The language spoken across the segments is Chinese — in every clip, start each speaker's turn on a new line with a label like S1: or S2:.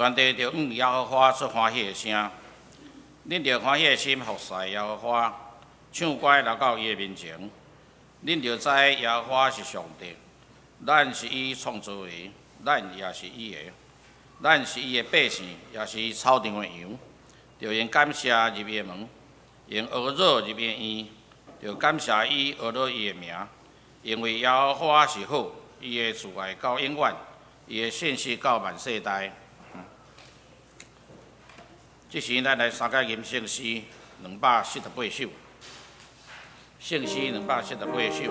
S1: 全地着向耶和华出欢喜的声，恁着欢喜的心服侍耶和华，唱歌来到伊的面前。恁着知耶和华是上帝，咱是伊创造的，咱也是伊的，咱是伊的百姓，也是伊草场的羊。着用感谢入伊的门，用俄热入伊的院，着感谢伊俄热伊的名，因为耶和华是好，伊的慈爱到永远，伊的信实到万世代。即时咱来三解吟圣诗278首，圣诗278首。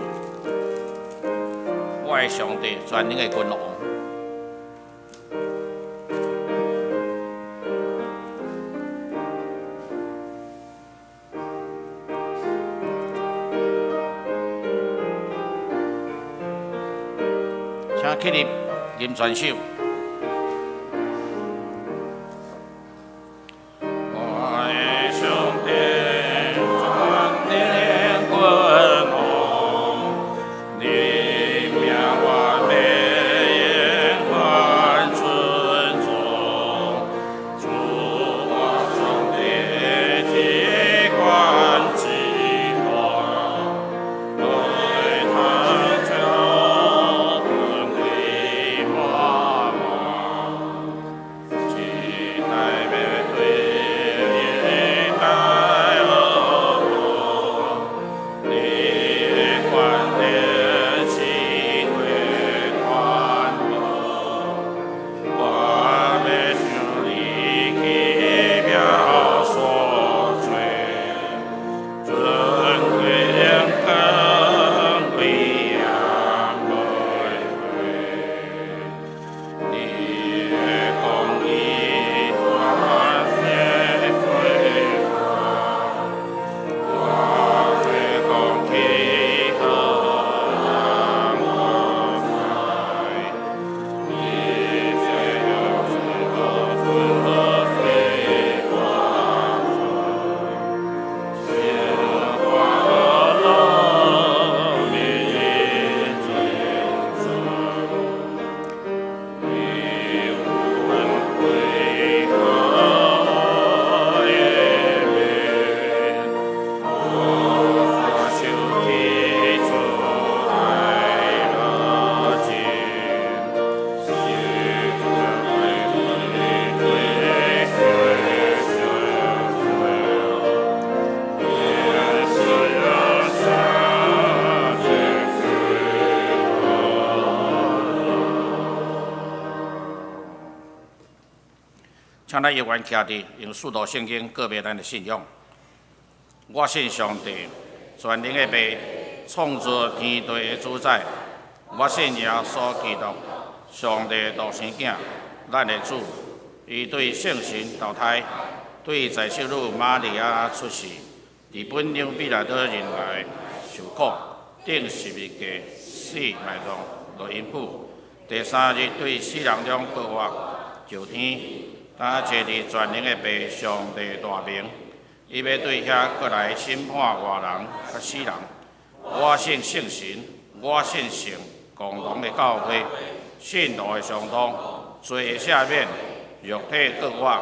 S1: 我的上帝，全能的君王。请起立吟全首。请咱永远徛伫用四道圣经告别咱的信仰。我信上帝，全能的爸，创造天地的主宰。我信耶稣基督，上帝独生囝，咱的主。伊对圣神投胎，对在世女玛利亚出世，伫本纽比拉多人来受苦，顶十字架死埋葬，落阴府。第三日对死人中复活，就天。他坐伫全能的爸上帝大名，伊要对遐过来审判活人甲死人。我信圣神，我信圣共同的教会，信徒的相通，罪的赦免，肉体复活，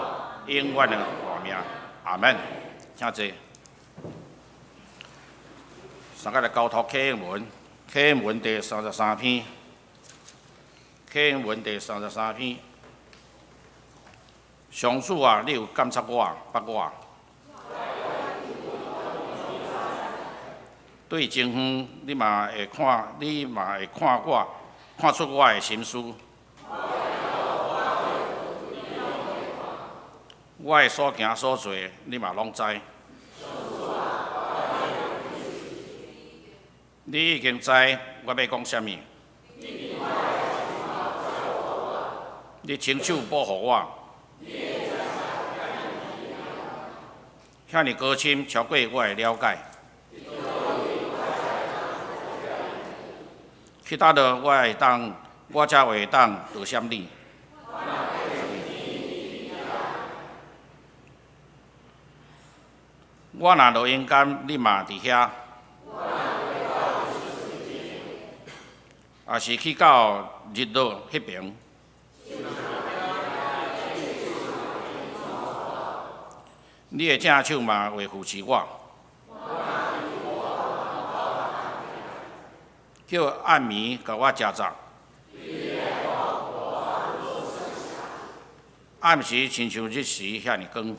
S1: 永远的活命。阿门。请坐。三个来交托启应文，启应文第33篇，启应文第33篇。上主啊，你有监察我、捌我，对前方你嘛会看，你嘛会看我，看出我的心思。我的所行所做，你嘛拢知。你已经知我要讲啥物。你亲手保护我。遐尼高深，超过我的了解。去倒落我才会当得闪你。我若落阴间，你嘛伫遐。也是去到日落迄边。你的正手嘛会扶持我。叫暗暝甲我食杂。暗时亲像日时遐尼光。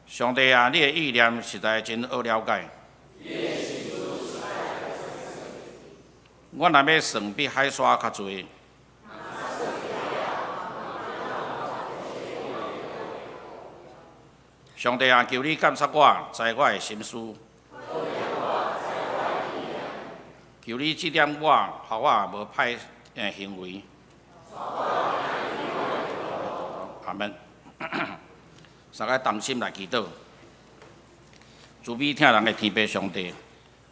S1: 上帝啊，你的意念实在真好了解。我若要算比海沙较侪。上帝啊，求你监察我，知我的心思。求你指点我，互我无歹行为。阿门。三个同心来祈祷，慈悲听人的天父上帝，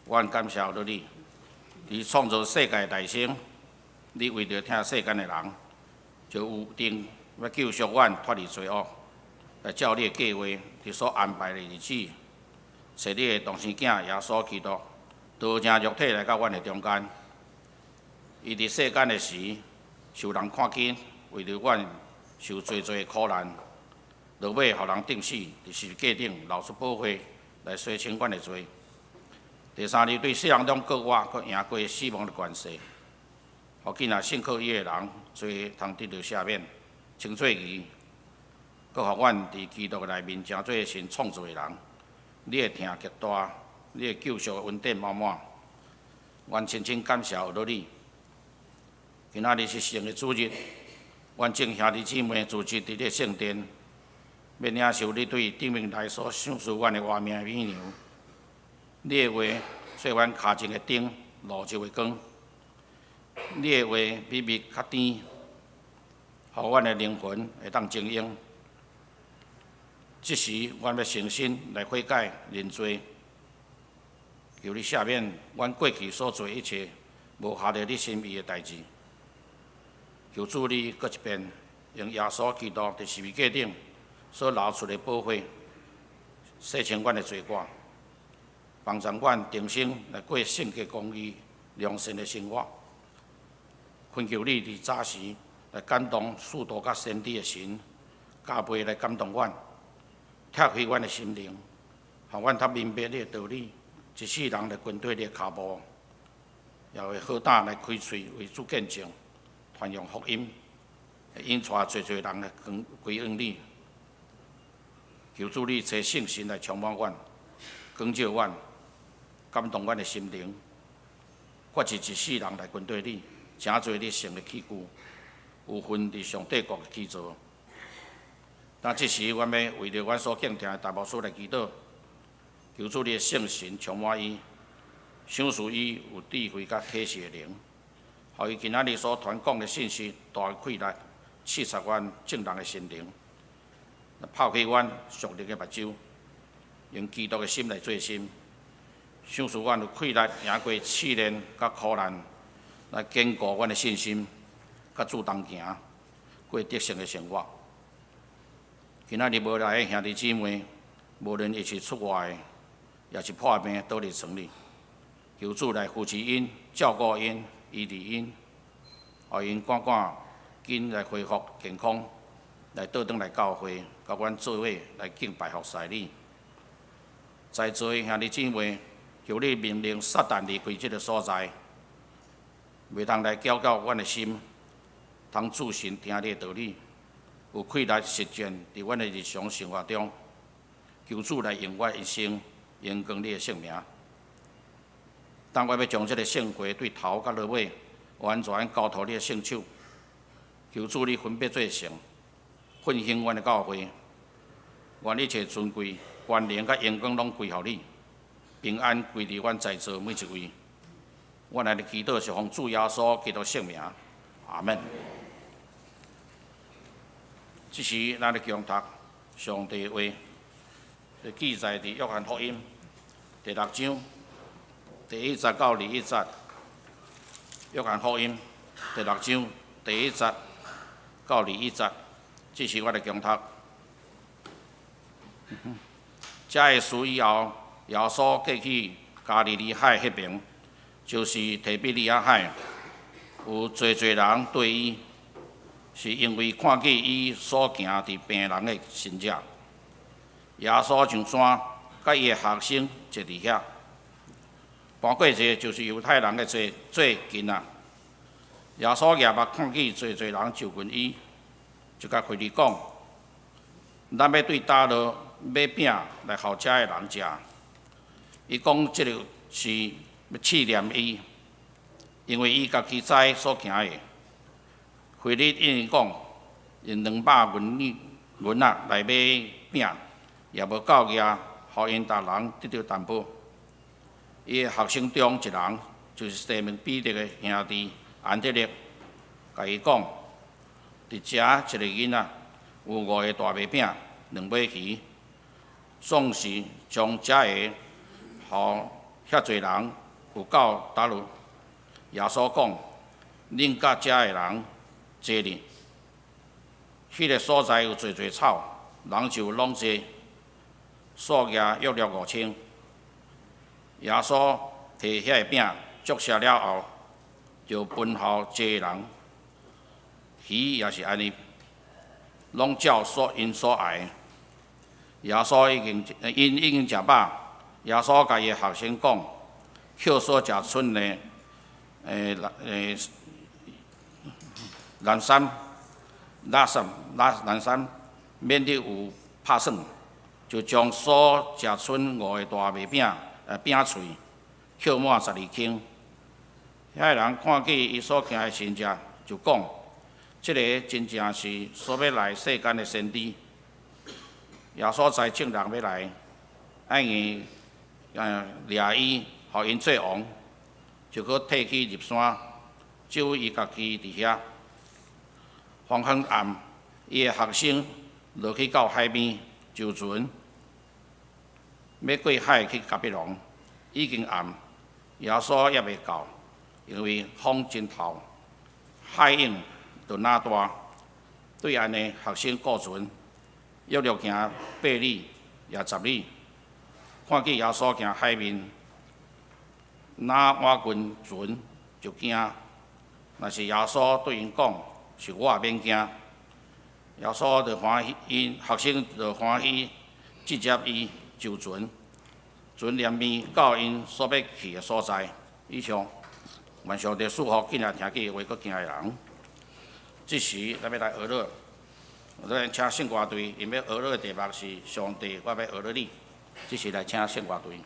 S1: 我感谢到你，你创造世界大生，你为着听世间的人，就有定要救赎阮脱离罪恶，来照你的计划，你所安排的日子，找你的独生囝耶稣基督，道成肉体来到阮的中间。伊伫世间的时，受人看见，为着阮受最多的苦难。落尾，互人定死，伫十字架顶流出宝血来洗清阮的罪。第三日，对世人中各我，搁赢过死亡的关系，互今仔信靠伊的人，罪通得到赦免，清做义，搁互阮伫基督内面成做神创造的人。你的疼极大，你的救赎恩典满满，阮深深感谢有你。今仔日是神的主日，阮众兄弟姊妹组织伫咧圣殿。要领受你对顶面来所赏赐阮的活命美牛，你的话做阮脚前的灯，路上的光。你的话比蜜较甜，互阮的灵魂会当静养。即时，阮要诚心来悔改认罪，求你赦免阮过去所做一切无合乎你心意的代志。求主你搁一遍用耶稣基督伫十字架顶所流出的宝血，洗清阮的罪过，帮助阮重生来过圣洁公义、良善的生活。恳求你伫早时来感动许多甲先知的神，加倍来感动阮，拆开阮的心灵，互阮较明白你的道理，一世人来跟对你的脚步，也会好胆来开喙为主见证，传扬福音，会引带侪侪人来归向你。求主你找圣神来充满阮，光照阮，感动阮的心灵，发一世人来跟对你，诚侪你圣的器具，有份伫上帝国的基座。但即时，阮要为着阮所敬听的大牧师来祈祷，求主你的圣神充满伊，赏赐伊有智慧甲启示的灵，互伊今仔日所传讲的信息大开力，刺杀阮正人的心灵。抛开阮属灵的目睭，用基督的心来做心，赏赐阮有气力赢过试炼甲苦难，来坚固阮的信心，甲主同行，过得胜的生活。今仔日无来的兄弟姊妹，无论伊是出外的，也是破病倒伫床里，求主来扶持因、照顾因、医治因，互因赶快紧来恢复健康。来倒转来教会，甲阮做伙来敬拜服侍你。在座兄弟姊妹，求你命令撒旦离开这个所在，袂通来搅扰阮的心，通注心听你的道理，有气力实践伫阮的日常生活中。求主来用我一生荣光你的圣名。当我要将这个圣会对头甲落尾完全交托你的圣手，求主你分别做成。振兴阮的教会，愿一切尊贵、关联甲荣光拢归乎你，平安归伫阮在座每一位。我来的祈祷是奉主耶稣基督圣名，阿门。即时咱来共读上帝的话，就记载伫约翰福音第6章第1节到21节。约翰福音第6章第1节到21节。这是我的共读。这个事以后，耶稣过去加利利海迄边，就是提比利亚海，有侪人对伊是因为看见伊所行伫病人的身者。耶稣上山，甲伊的学生坐伫遐。搬过节就是犹太人的最近啊。耶稣夜目看见侪人就近伊，就甲腓力讲：咱要对倒落买饼来互遮的人食。伊讲即个是要试验伊，因为伊家己知所行的。腓力应伊讲，用200银仔来买饼，也无够额，互因逐人得到淡薄。伊的学生中一人就是西门彼得的兄弟安德烈，甲伊讲：伫遮一个囡仔有5个大麦饼、2尾鱼，总是将遮个互遐侪人有够倒落。耶稣讲：恁甲遮个人坐呢？迄个所在有侪草，人就拢坐，数额约5000。耶稣摕遐个饼祝谢了后，就分互坐人。鱼也是安尼，拢照因所爱的。耶稣因已经食饱，耶稣甲伊的学生讲：捡所食剩的蓝山，免得有拍算，就将所食剩5个大麦饼饼碎，捡满12斤。遐个人看见伊所行的神迹，就讲：即个真正是所要来世间的先知。耶稣知众人要来，爱硬掠伊，互因做王，就搁退去入山，只有伊家己伫遐。黄昏暗，伊的学生落去到海边游船，要过海去甲必农。已经暗，耶稣也未到，因为风真透，海涌就那大。对岸的学生过船，约行8里也10里，看见耶稣行海面，那wat近船就惊。若是耶稣对因讲，是我也免惊。耶稣就欢喜，因学生就欢喜直接伊就船，船连绵到因所要去的所在。以上，愿上帝祝福今日听见话，搁惊的人。这时，咱要来学乐，咱请圣歌队，因要学乐的题目是“上帝，我要学乐你”。这时来请圣歌队。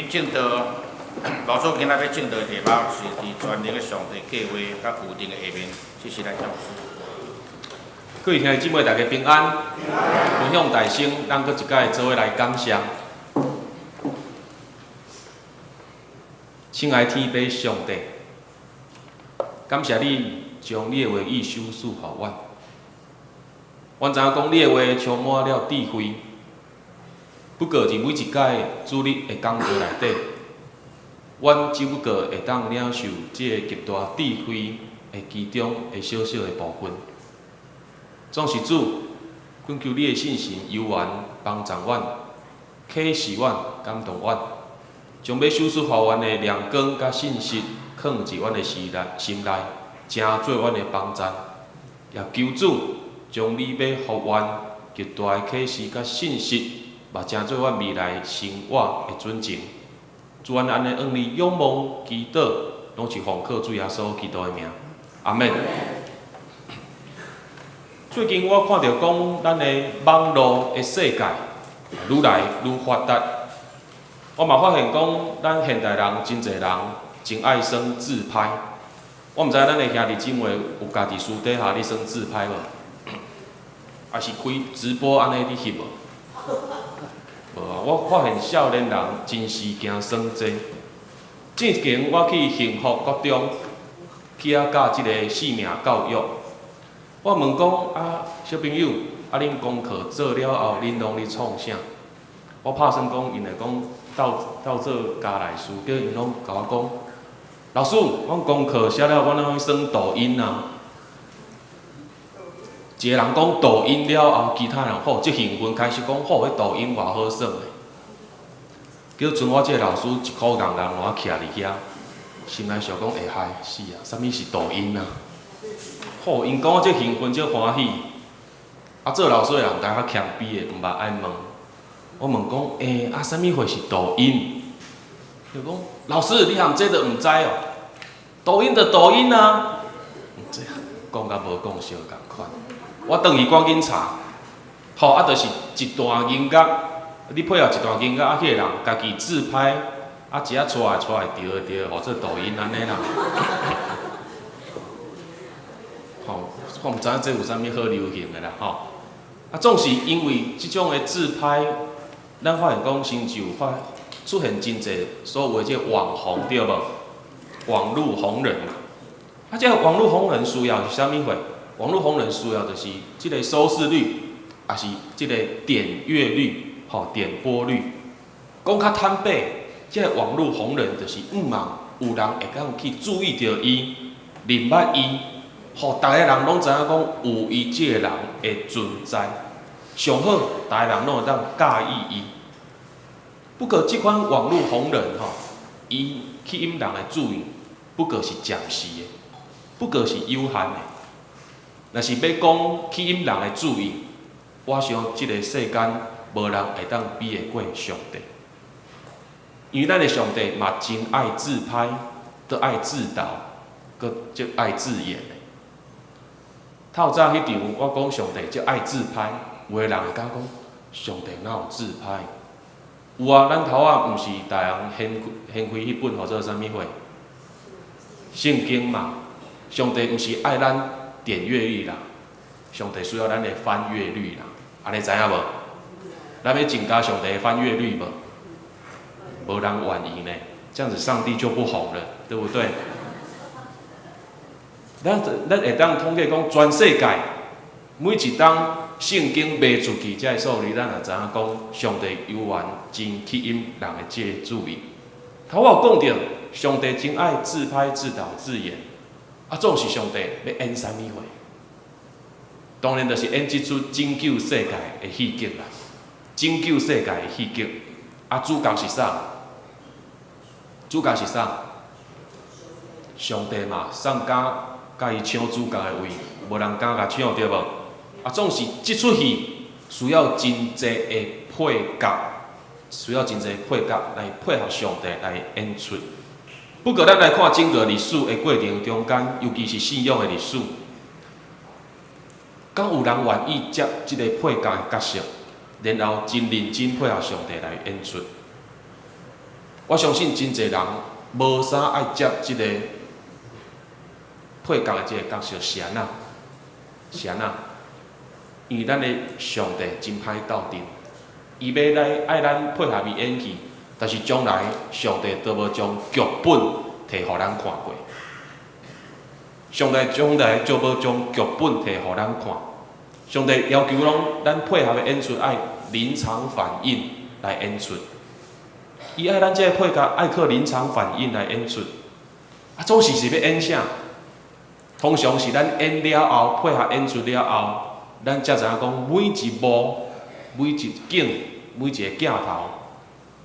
S1: 正道，老师今仔要正道的题目是伫全能的上帝计划甲固定的下面，这是咱教师。
S2: 各位兄弟姊妹，大家平安，分享大声，咱搁一摆做伙来感谢。亲爱天父上帝，感谢你将你的话语授予阮。阮知影讲你的话充满了智慧，不过伫每一届主日的讲座内底，阮只不过会当领受这个极大智慧的其中的小小的部分。总是主，恳求你的信心游源帮助阮，启示阮，感动阮，将要授予予阮的亮光甲信息放入阮的心内，成做阮的帮助。也求主将你要予阮极大的启示甲信息，嘛成做阮未来生活的准证。主，阮安尼向你仰望祈祷，拢是奉靠主耶稣基督的名，阿门。最近我看到讲，咱的网络的世界愈来愈发达。我嘛发现讲，咱现代人真侪人真爱耍自拍。我毋知咱的兄弟姊妹有家己私底下咧耍自拍无？还是开直播安尼咧翕无？无啊！我发现少年人真是惊耍这。之前我去幸福国中去教即个性命教育。我问讲啊，小朋友，啊，恁功课做了后，恁拢咧创啥？我拍算讲，因会讲到做家内事，叫因拢甲我讲，老师，阮功课写了，阮拢去耍抖音啊。一个人讲抖音了后，其他人好，即兴奋开始讲，好，迄抖音偌好耍的。叫阵我即个老师一口人换徛伫遐，心内想讲会嗨死啊！啥物是抖音啊？好，因讲我这兴奋，这欢喜。啊，做老师的人大较强逼的，毋捌爱问。我问讲，啊，啥物货是抖音？就讲老师，你含这都毋知哦。抖音就抖音啊。这讲甲无讲相共款。我转去赶紧查，好，啊，就是一段音乐，你配合一段音乐，啊，迄个人家己自拍，啊，一下出来调的，或者抖音安尼啦。吼，我毋知影这有啥物好流行的啦，吼。啊，总是因为即种的自拍，咱发现讲，成就出现真侪所谓即网红对无？网络红人嘛。啊，这网络红人需要是啥物货？网络红人需要就是即个收视率，也是即个点阅率，吼点播率。讲较坦白，即个网络红人就是毋茫有人会当去注意到伊，认捌伊。互逐个人拢知影讲有伊即个人的存在，上好，逐个人拢会当介意伊。不过，即款网络红人吼，伊吸引人的注意，不过是暂时的，不过是有限的。若是要讲吸引人的注意，我想即个世间无人会当比得过上帝，因为咱的上帝嘛真爱自拍，都爱自导，搁就爱自演的。透早迄场，我讲上帝则爱自拍，有个人会讲上帝哪有自拍？有啊，咱头仔毋是逐人掀开迄本号做啥物货？圣经嘛，上帝毋是爱咱点阅率啦，上帝需要咱的翻阅率啦，安尼知影无？咱要增加上帝的翻阅率无？无人愿意呢，这样子上帝就不红了，对不对？咱会当统计讲，全世界每一档圣经卖出去，这个数字，咱也知影讲，上帝有缘真吸引人的这个注意。头我讲到，上帝真爱自拍、自导、自演，啊，总是上帝要演啥物货？当然就是演即出拯救世界的戏剧啦，拯救世界的戏剧。啊，主角是啥？主角是啥？上帝嘛，上甲伊抢主角的位，无人敢甲抢对无？啊，总是即出戏需要真侪的配角，需要真侪配角来配合上帝来演出。不过，咱来看整个历史的过程中间，尤其是信仰的历史，敢有人愿意接即个配角的角色，然后真认真配合上帝来演出？我相信真侪人无啥爱接即个配角的即个角色神啊，神啊，因为咱的上帝真歹斗阵，伊要来爱咱配合伊演戏，但是将来上帝都无将剧本摕互咱看过。上帝将来就无将剧本摕互咱看。上帝要求咱配合的演出爱临场反应来演出。伊爱咱这个配角爱靠临场反应来演出。啊，总是要演啥？通常是咱演了后，配合演出了后，咱才知影讲每一幕、每一景、每一个镜头，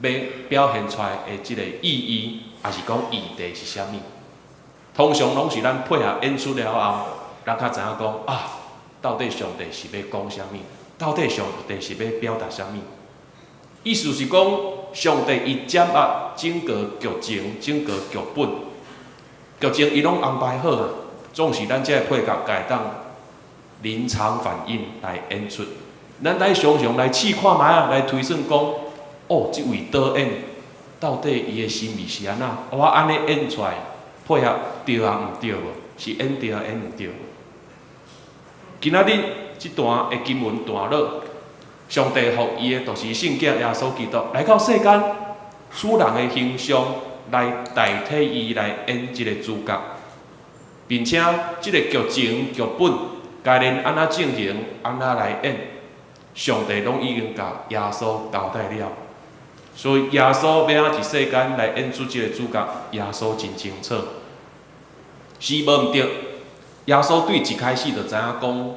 S2: 要表现出来的即个意义，也是讲议题是啥物。通常拢是咱配合演出了后，咱才知影讲啊，到底上帝是要讲啥物？到底上帝是要表达啥物？意思是讲，上帝伊掌握整个剧情、整个剧本，剧情伊拢安排好啊。总是咱这个配角该当临场反应来演出。咱来常常来试看卖啊，来推算讲，哦，这位导演到底伊的心意是安怎？我安尼演出来，配合对啊毋对无？是演对啊演毋对无？今仔日这段的经文段落，上帝予伊的就是圣子耶稣基督来到世间，主人的形象来代替伊来演这个主角。并且，即个剧情剧本该恁安怎进行，安怎来演，上帝拢已经甲耶稣交代了。所以耶稣要安伫世间来演出即个主角，耶稣真清楚。是无毋对，耶稣对一开始就知影讲，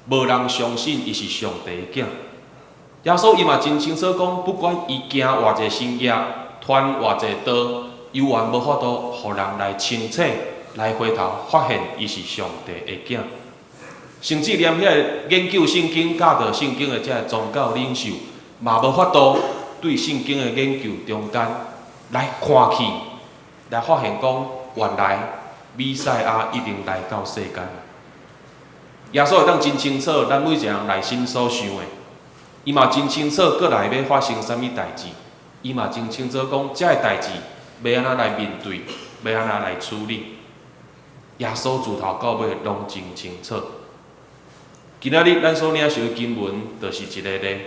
S2: 无人相信伊是上帝的囝。耶稣伊嘛真清楚讲，不管伊行偌济生业，传偌济道，犹原无法度互人来清楚。来回头发现，伊是上帝的囝，甚至连迄个研究圣经、教导圣经的这个宗教领袖，嘛无法度对圣经的研究中间来看去，来发现讲，原来弥赛亚一定来到世间。耶稣会当真清楚，咱每一个人内心所想的，伊嘛真清楚，过来要发生啥物代志，伊嘛真清楚讲，这个代志要安怎来面对，要安怎来处理。耶稣自头到尾拢真清楚。今仔日咱所领受的经文，就是一个咧。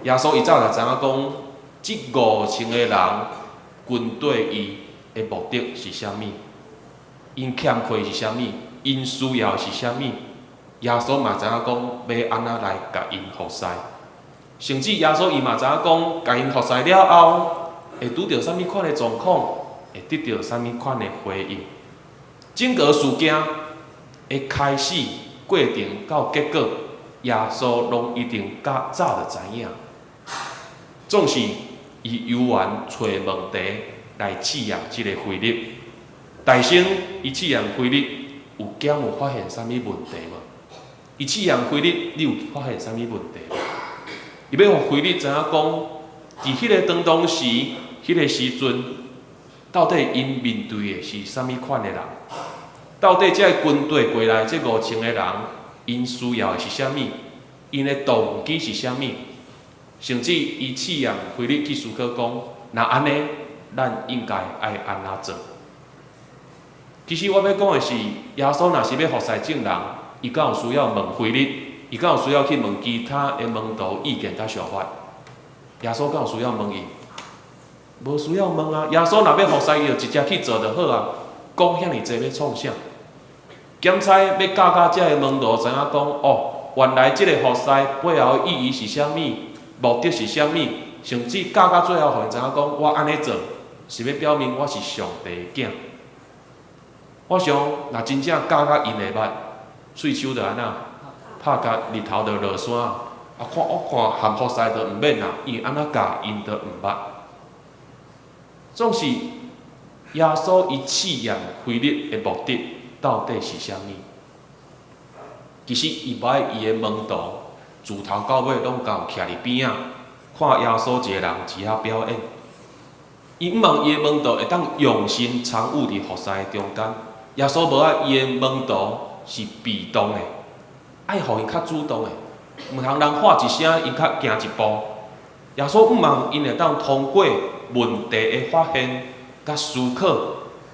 S2: 耶稣伊早就知影讲，这5000个人军队伊的目的是啥物？因欠缺是啥物？因需要是啥物？耶稣嘛知影讲，要安怎来甲因服侍。甚至耶稣伊嘛知影讲，甲因服侍了后，会拄到啥物款的状况，会得到啥物款的回应。整个事件的开始、过程到结果，耶稣拢一定较早就知影。总是伊犹原找问题来试验即个菲利。大声伊试验菲利，有发现啥物问题无？伊试验菲利，你有发现啥物问题无？伊要互菲利知影讲，伫迄个当时、迄个时阵，到底因面对的是啥物款的人？到底这个军队过来这5000个人，因需要的是啥物？因的动机是啥物？甚至伊试验菲利去思考讲，那安尼，咱应该爱安怎做？其实我要讲的是，耶稣若是要服侍众人，伊敢有需要问菲利？伊敢有需要去问其他的门徒意见甲想法？耶稣敢有需要问伊？无需要问啊！耶稣若要服侍，伊就直接去做就好啊！讲遐尼济要创啥？检差要教这个门徒知影讲，哦，原来这个服侍背后的意义是啥物，目的是啥物，甚至教到最后，互因知影讲，我安尼做是要表明我是上帝的囝。我想，若真正教到因会捌，喙手就安那，拍甲日头就落山，啊我看含服侍就毋免啦，因为安那教因就毋捌。总是耶稣伊试验菲利的目的到底是啥物？其实伊无爱伊的门徒自头到尾拢有徛伫边仔，看耶稣一个人只晓表演。伊毋望伊的门徒会当用心参与伫服侍的中间。耶稣无爱伊的门徒是被动的，爱互因较主动的，毋通人喊一声，因较行一步。耶稣毋望因会当通过问题的发现甲思考，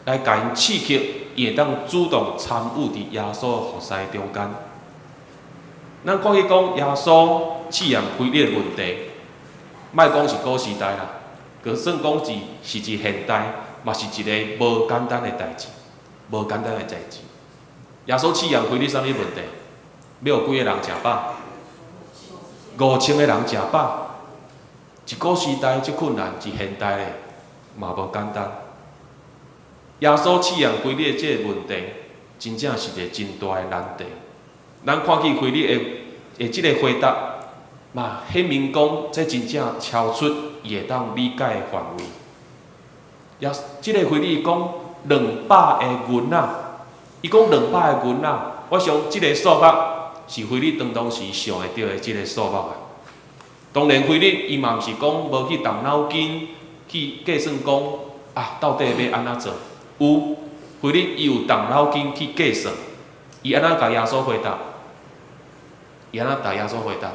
S2: 来甲因刺激，伊会当主动参与伫耶稣的服侍中间。咱看去讲耶稣试验腓力的问题，莫讲是古时代啦，就算讲是一现代，嘛是一个无简单的代志，无简单的代志。耶稣试验腓力啥物问题？要有几个人食饱？5000个人食饱。一古时代即困难，一现代的嘛无简单。耶稣试验腓力的即个问题，真正是一个真大的难题。咱看去腓力的即个回答，嘛显明讲，这真正超出伊会当理解的范围。即个腓力讲200个银仔，伊讲200个银仔，我想即个数目是腓力当时想会到的即个数目啊。当然，腓力伊嘛毋是讲无去动脑筋去计算讲到底要安怎做。有腓力伊有动脑筋去计算，伊安怎甲耶稣回答？伊安怎甲耶稣回答？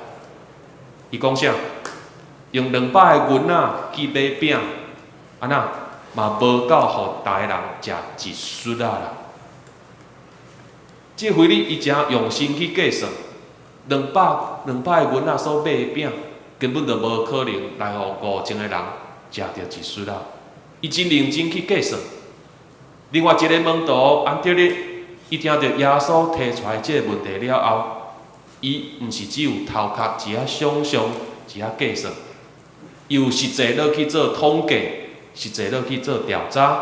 S2: 伊讲啥？用200个银仔去买饼，安怎嘛无够互逐个人食一屑啦。即腓力伊真用心去计算，200个银仔所买的饼，根本就无可能来互5000个人食着一屑啦。伊真认真去计算。另外一个门徒安德烈，伊听到耶稣提出来即个问题了后，伊毋是只有头壳一下想象，一下计算，伊有实际落去做统计，实际落去做调查，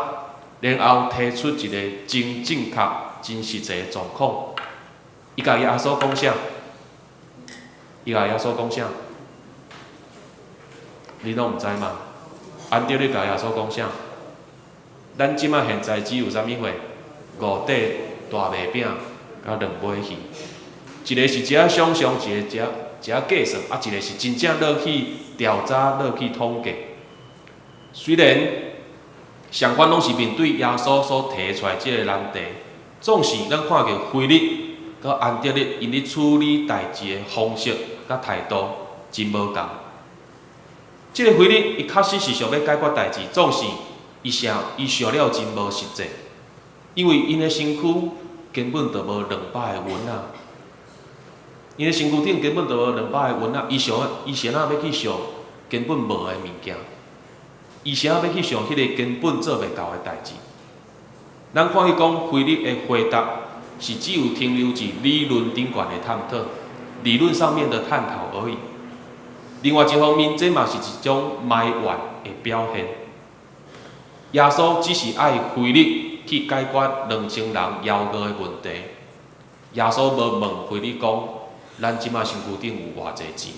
S2: 然后提出一个真正确、真实际的状况。伊甲耶稣讲啥？伊甲耶稣讲啥？你拢毋知嘛？安德烈甲耶稣讲啥？咱即马现在只有啥物货？5块大麦饼，甲2尾鱼。一个是一下想象，一个计算，一个是真正落去调查、落去统计。虽然相关拢是面对耶稣所提出来即个难题，总是咱看到腓力佮安德烈因咧处理代志的方式佮态度真无共。即个腓力伊确实是想要解决代志，总是伊想了真无实际，因为因的身躯根本就无200个银仔，因的身躯顶根本就无200个银仔，伊想要去想根本无的物件，伊想要去想迄个根本做袂到的代志。咱看去讲腓力的回答是只有停留伫理论顶悬的探讨，理论上面的探讨而已。另外一方面，这嘛是一种埋怨的表现。耶稣只是爱腓力去解决2000人邀饿的问题。耶稣无问腓力讲，咱即马身躯顶有偌济钱？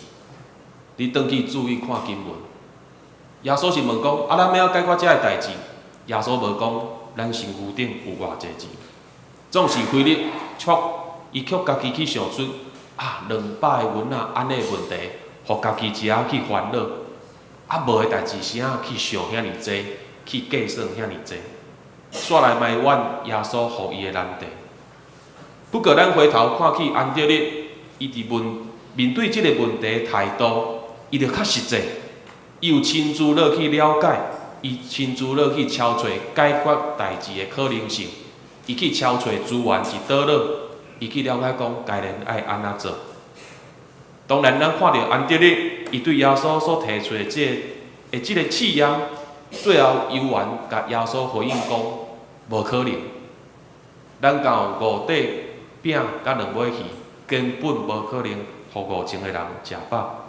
S2: 你转去注意看经文。耶稣是问讲，咱要解决这个代志？耶稣无讲，咱身躯顶有偌济钱？总是腓力伊却家己去想出200个银仔安尼的问题，互家己一下去烦恼。无的代志啥去想遐尼济？去计算遐尼济，煞来埋怨耶稣互伊的难题。不过，咱回头看去安德烈，伊伫面对即个问题的态度，伊就较实际，伊有亲自落去了解，伊亲自落去敲找解决代志的可能性，伊去敲找资源是倒落，伊去了解讲家人爱安怎做。当然，咱看到安德烈，伊对耶稣所提出的即个试验。最后，犹原甲耶稣回应讲，无可能。咱敢有5块饼甲2尾鱼，根本无可能互5000个人食饱。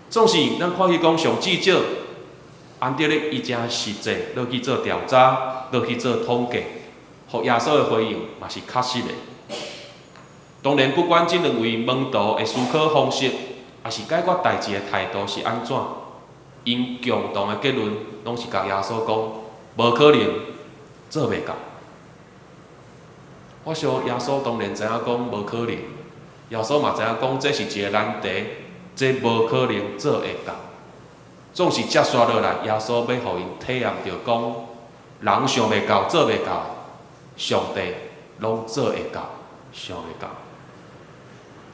S2: 总是咱看去讲上至少，安德烈伊真实际落去做调查，落去做统计，互耶稣的回应嘛是确实的。当然，不管这2位门徒的思考方式，也是解决代志的态度是安怎。因共同的结论，拢是甲耶稣讲，无可能，做袂到。我想耶稣当然知影讲无可能，耶稣嘛知影讲这是一个难题，这无可能做会到。总是接续落来，耶稣要互因体验着讲，人想袂到，做袂到，上帝拢做会到，想会到。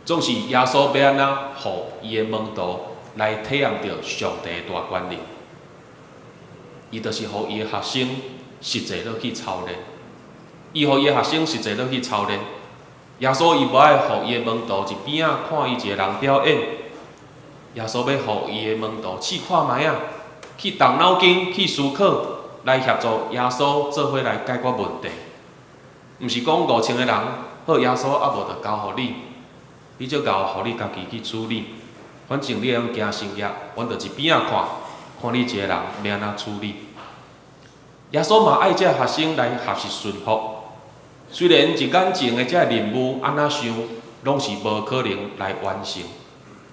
S2: 总是耶稣要安怎互伊的门徒来体验着上帝的大权力。伊就是互伊的学生实际落去操练。伊互伊的学生实际落去操练。耶稣伊无爱互伊的门徒一边仔看伊一个人表演，耶稣要互伊的门徒去看卖啊，去动脑筋，去思考，来协助耶稣做伙来解决问题。毋是讲5000个人，好耶稣啊无着交互你，你就交互你家己去处理。反正你会用行成业，阮着一边仔看，看你一个人要安怎处理。耶稣嘛爱这学生来学习顺服。虽然一眼前的这任务安怎想，拢是无可能来完成，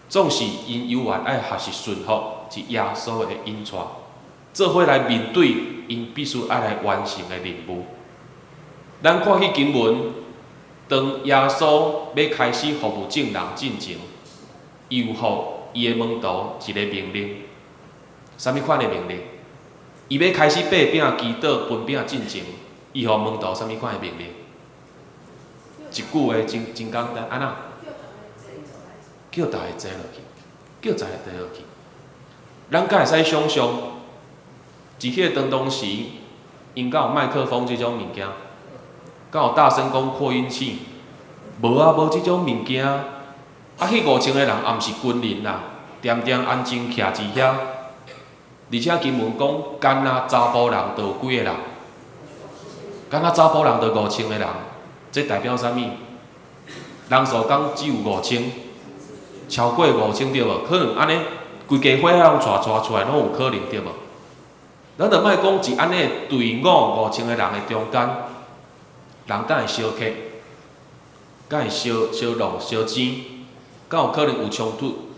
S2: 总是因有缘爱学习顺服，是耶稣的引带，做伙来面对因必须爱来完成的任务。咱看去经文，当耶稣要开始服务众人进前，伊有互伊的门徒一个命令，啥物款的命令？伊要开始擘饼祈祷分饼进前，伊互门徒啥物款的命令？一句话真简单，安怎？叫大家坐落去，叫大家坐落去。咱敢会使想象，伫迄个当时，因敢有麦克风即种物件，敢有大声公扩音器，无啊，无即种物件。啊，迄5000个人也毋是军人啦，点点安静徛伫遐。而且经文讲，干那查甫人就有几个人？干那查甫人就5000个人。这代表啥物？人数讲只有5000，超过5000对无？可能安尼规家伙仔拢带出来，拢有可能对无？咱着莫讲是安尼的队伍5000个人的中间，人敢会相克？敢会相弄相争？敢有可能有冲突、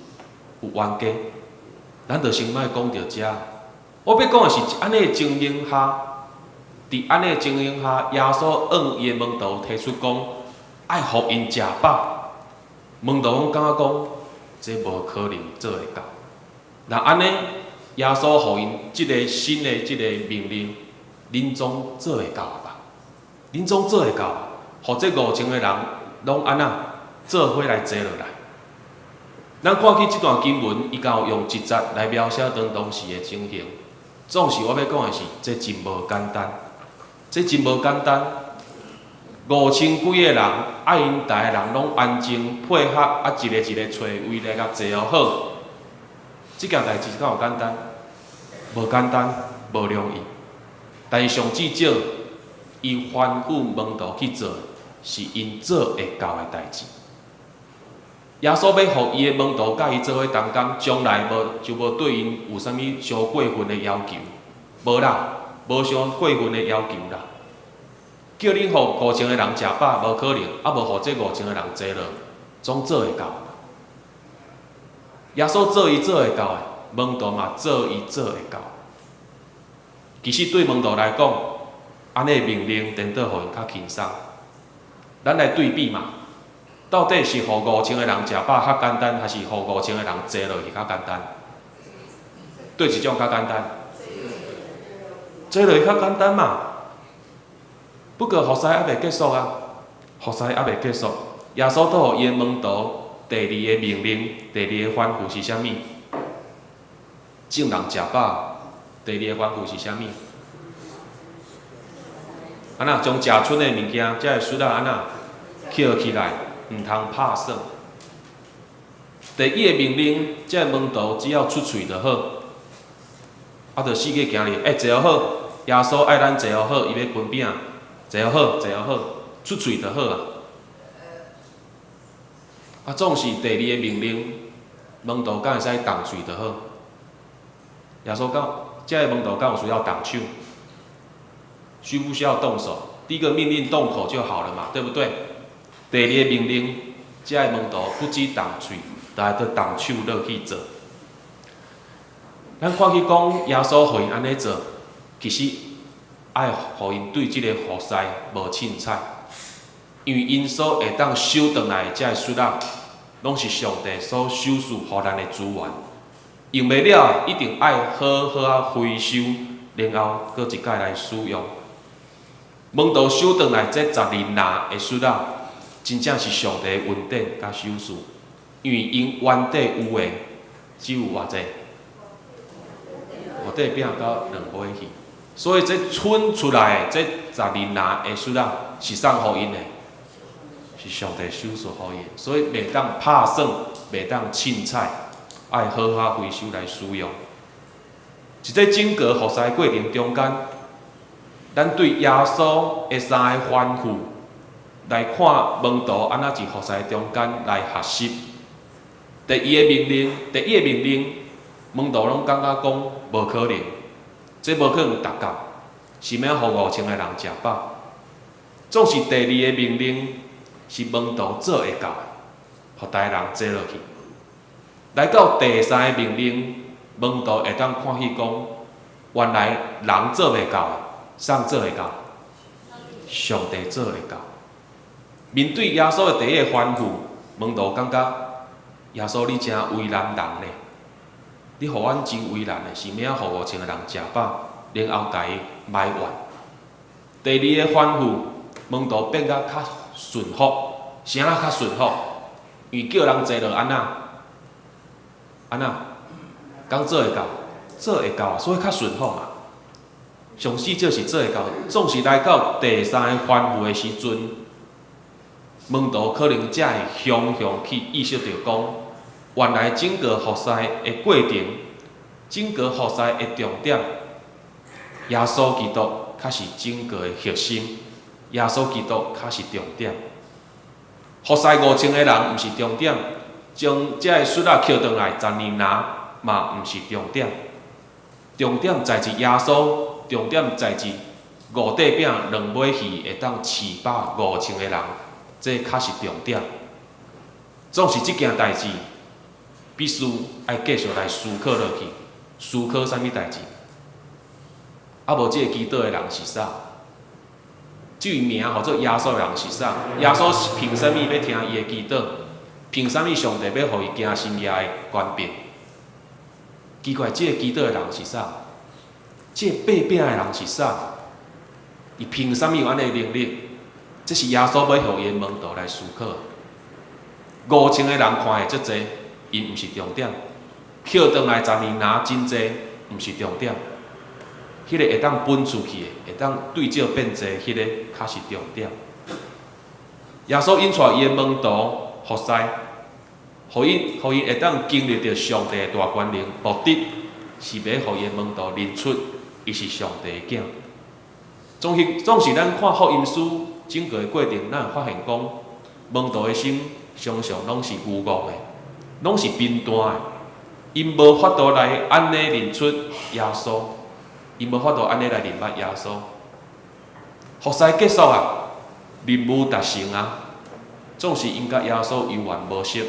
S2: 有冤家？咱着先莫讲到遮。我要讲的是安尼的情形下。伫安尼的情形下，耶稣按伊的门徒提出讲，爱互因食饱。门徒拢感觉讲，这无可能做会到。那安尼，耶稣互因即个新的即个命令，恁总做会到吧？恁总做会到，互这5000个人拢安怎做伙来坐落来。咱看去即段经文，伊敢有用一节来描写当时的情形。总是我要讲的是，这真无简单。这真无简单，5000几个人，爱因逐个人拢安静配合，啊一个一个找位来甲坐好。这件代志敢有简单？无简单，无容易。但是上至少，伊吩咐门徒去做，是因做会到的代志。耶稣要互伊的门徒甲伊做伙同工，将来就无对因有啥物伤过分的要求，无啦。无伤过分的要求啦，叫恁互5000个人食饱，无可能，啊无互这5000个人坐落，总做会到。耶稣做伊做会到的，门徒嘛做伊做会到。其实对门徒来讲，安尼命令颠倒互因较轻松。咱来对比嘛，到底是互5000个人食饱较简单，还是互5000个人坐落去较简单？对一种较简单。这就较简单嘛。不过服侍还未结束啊，服侍还未结束。耶稣倒互伊的门徒第二个命令、第二个吩咐是啥物？众人食饱。第二个吩咐是啥物？安那将食剩的物件，才会输啊安那捡起来，毋通拍算。第一个命令，这门徒只要出喙就好，啊，着四个行哩，坐好。耶稣爱咱坐好，伊要分饼，坐好，出喙就好啊。啊，总是第二个命令，门徒敢会使动喙就好。耶稣讲，这个门徒敢有需要动手？需不需要动手？第一个命令动口就好了嘛，对不对？第二个命令，这个门徒不止动喙，但还要动手落去做。咱看去讲，耶稣互因安尼做。其实，爱互因对即个服侍无凊彩，因为因所会当收回来的这个属仔，拢是上帝所收赐互咱的资源，用袂了一定爱好好啊回收，然后搁一摆来使用。门徒收回来这12拿的属仔，真正是上帝的恩典甲收赐，因为因原底有的只有偌济。50五块饼到2尾去。所以这剩出来的这12人的水仔是送互因的，是上帝收束互因，所以袂当拍算，袂当凊彩，爱好好回收来使用。伫这整个服侍过程中间，咱对耶稣的3个吩咐来看门徒安怎伫服侍中间来学习。第一个命令，门徒拢感觉讲无可能。这无可能达到，是要互5000个人食饱。总是第2个命令是门徒做会到，互大家人坐落去。来到第3个命令，门徒会当看去讲，原来人做袂到的，谁做会到？上帝做会到。面对耶稣的第一个吩咐，门徒感觉耶稣你真为难人呢。你互阮真为难的，是要互5000个人食饱，然后家己埋怨。第2个吩咐，门徒变甲较顺服，啥啊较顺服？因为叫人坐落安那，讲做会到，做会到，所以较顺服嘛。上细少是做会到，总是来到第3个吩咐的时阵，门徒可能才会雄去意识到讲。原来整个服侍的过程，整个服侍的重点，耶稣基督才是整个的核心，耶稣基督才是重点。服侍5000个人毋是重点，将这个水仔捡回来12人嘛毋是重点。重点在于耶稣，重点在于5块饼2尾鱼会当饲饱5000个人，这才是重点。总是这件代志。必须爱继续来思考落去，思考啥物代志？啊无，这个基督的人是啥？这位名号做耶稣的人是啥？耶稣凭啥物要听伊的基督？凭啥物上帝要互伊行新业的权柄？奇怪，这个基督的人是啥？这个擘饼的人是啥？伊凭啥物有安尼能力？这是耶稣要互伊的门徒来思考。5000个人看的足济。因毋是重点，捡回来12人真济，毋是重点。迄个会当分出去的，会当对照变济，迄个才是重点。耶稣引带伊的门徒服侍，互因会当经历到上帝的大权能，目的是要互伊的门徒认出伊是上帝的囝。总是咱看福音书整个过程，咱会发现讲，门徒的心常常拢是虚妄的。拢是贫惰的，因无法度来安尼认出耶稣，因无法度安尼来认捌耶稣。服侍结束啊，任务达成啊，总是因甲耶稣有缘无熟，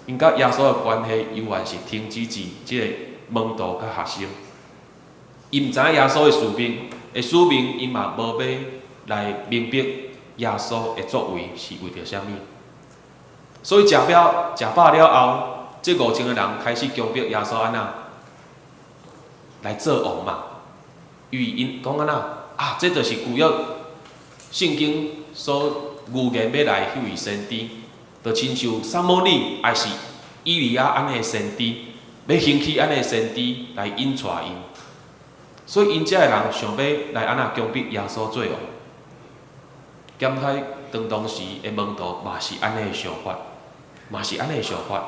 S2: 因甲耶稣的关系有缘是停止至即个门徒甲学生。因毋知耶稣的使命，因嘛无要来明白耶稣的作为是为着啥物。所以食饱了后，这5000个人开始强迫耶稣安那来做王嘛。因为因讲安那啊，这就是旧约圣经所预言要来迄位先知，就亲像撒母耳还是以利亚安尼的先知，要兴起安尼的先知来引带因。所以因遮个人想要来安那强迫耶稣做王。检讨当时的门徒嘛是安尼的想法。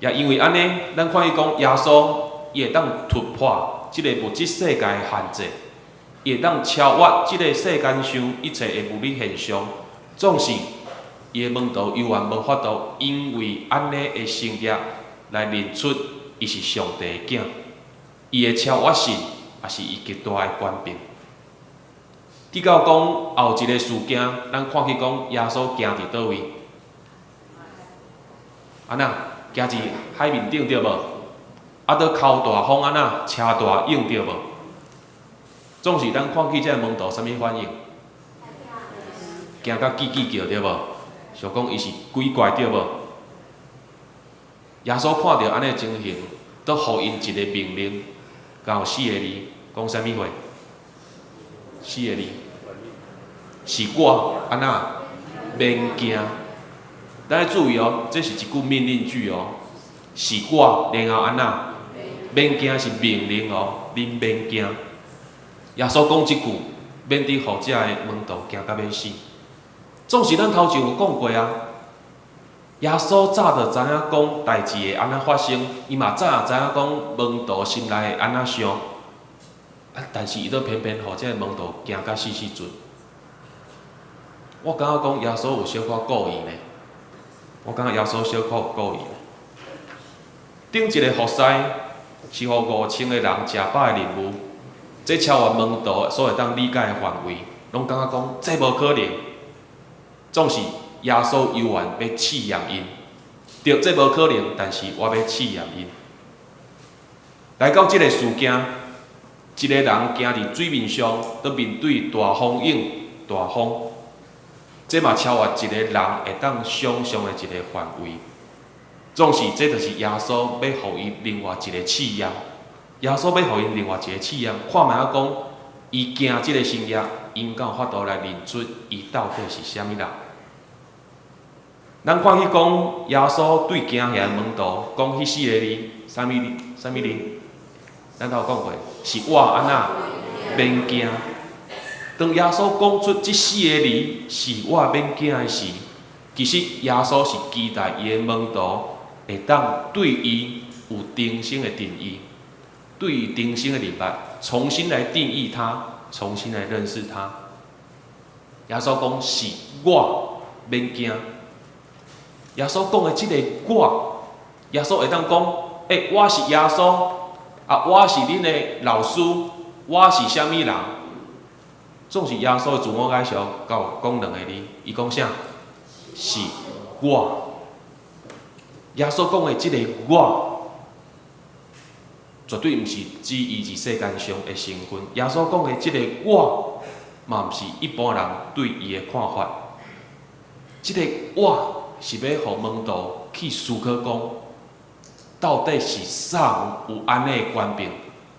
S2: 也因为安尼，咱看伊讲耶稣，伊会当突破即个物质世界的限制，伊会当超越即个世间上一切的物理现象。总是伊的门徒有缘无法度，因为安尼的成业来认出伊是上帝的囝，伊的超越性也是伊极大的权柄。直到讲后一个事件，咱看去讲耶稣行伫倒位。安那行至海面顶对无？啊，倒哭大风安那车大涌对无？总是咱看起这门徒啥物反应？惊甲叽叽叫对无？想讲伊是鬼怪对无？耶稣看到安尼情形，倒互因一个命令，然后4个字，讲啥物话？4个字，是我安那免惊。咱要注意哦，这是一句命令句哦。是我，然后安那免惊是命令哦，恁免惊。耶稣讲即句，免伫后者的门徒惊到要死。总是咱头前有讲过啊，耶稣早就知影讲代志会安怎发生，伊嘛早知影讲门徒心内会安怎想，但是伊都偏偏互这门徒惊到死阵。我感觉讲耶稣有小可故意呢，我感觉耶稣小可有故意。顶一个服侍是互5000个人食饱的任务，这超越门徒所会当理解的范围，拢感觉讲这无可能。总是耶稣犹原要试验因，对，这无可能，但是我要试验因。来到这个事件，一个人行伫水面上，伫面对大风涌、大风，这嘛超越一个人会当想象的一个范围。总是这就是耶稣要互伊另外一个试验。耶稣要互因另外一个试验，看卖啊讲，伊行即个生业，因敢有法度来认出伊到底是啥物人？咱看去讲，耶稣对惊遐门徒讲迄4个字，啥物字？啥物字？咱头有讲过，是我安那免惊。当耶稣讲出即4个字是我免惊的时，其实耶稣是期待伊的门徒会当对伊有重新的定义。对于重新的明白，重新来定义它，重新来认识它。耶稣讲是我免惊。耶稣讲的这个我，耶稣会当讲，我是耶稣，我是恁的老师，我是啥物人？总是耶稣的自我介绍，有讲2个字，伊讲啥？是我。耶稣讲的这个我。绝对毋是指伊是世间上的身份。耶稣讲的即个我，嘛毋是一般人对伊的看法。即个我是要互门徒去思考讲，到底是啥有安尼的官兵，